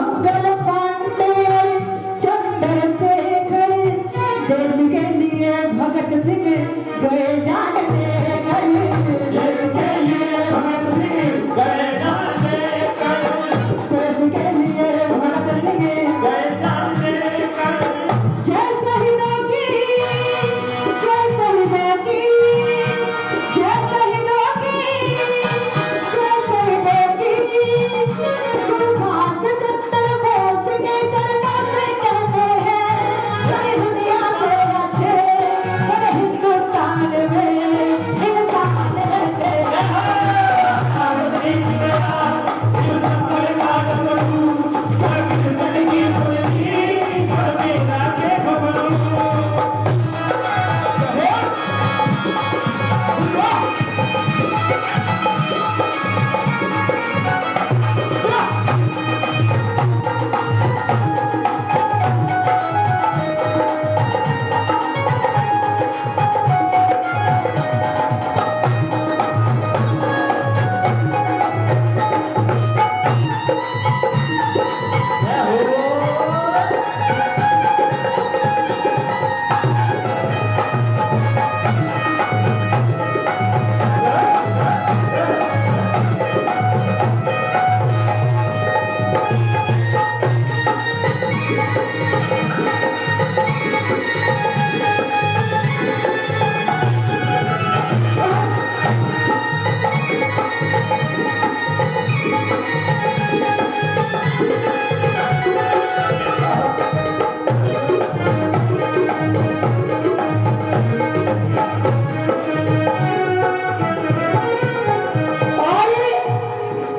मंगल पांडे चंद्रशेखर देश के लिए भगत सिंह गए जान देकर, देश के लिए भगत सिंह गए जान देकर, देश के लिए भगत सिंह गए जान देकर। जय शहीदों की, जय शहीदों की, जय शहीदों की, जय शहीदों की। सुभाष चंद्र बोस के चरणों से कहते हैं, ये दुनिया से अच्छे मेरे हिंदुस्तान में इंसान रहते हैं। भारत एक मेरा शिव शंकर का डमरू, जग सनकी फुल्की कभी जाके घुमरू।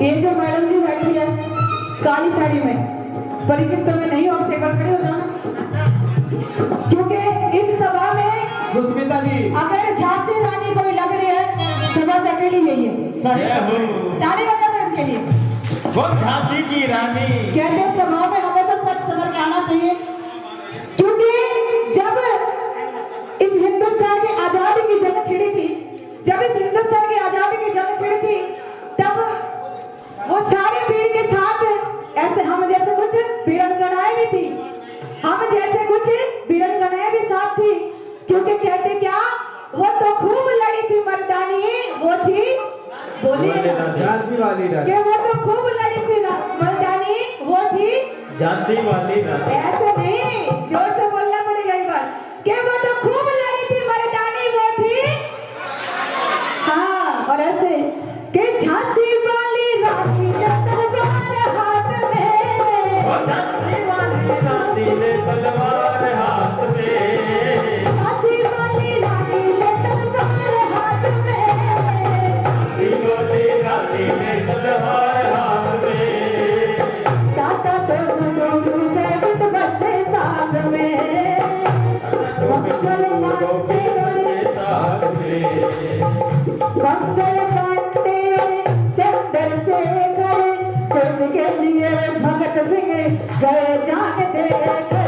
ये जो मैडम जी बैठी है काली साड़ी में, परिचित तो मैं नहीं हूँ, आपसे एक बार खड़े हो जाना, क्योंकि इस सभा में सुष्मिता जी अगर झांसी रानी कोई लग रही है तो बस अकेली यही है। सही हो। ताली बजा दे उनके लिए। वो झांसी की रानी। कहते हैं सभा में हमेशा सच सबर के आना चाहिए, क्योंकि जब इस हिंदुस्तान की आजादी की जंग छिड़ी थी, जब इस हिंदुस्तान की आजादी की जंग छिड़ी थी, तब वो सारे वीर के साथ ऐसे हम जैसे कुछ वीरांगनाएं भी थी, हम जैसे कुछ वीरांगनाएं भी साथ थी, क्योंकि कहते क्या, वो तो खूब लड़ी थी मर्दानी, वो थी बोलिए ना झांसी वाली रानी। कि वो तो खूब लड़ी थी ना मर्दानी, वो थी झांसी वाली रानी। ऐसे नहीं, जोर से बोलना पड़ेगा एक बार, कि वो तो खूब लड़ी थी मर्दानी, वो थी, हाँ, और ऐसे कि झांसी वाली रानी ने तलवार हाथ में, वो झांसी वाली रानी ने तलवार हाथ में, झांसी वाली रानी ने तलवार हाथ में, झांसी वाली रानी ने तलवार हाथ में। दाता दोनों बैठ बच्चे साथ में, मंगल पांडे साथ में, मंगल पांडे चंद्रशेखर देश के लिए भगत सिंह गए जान देकर।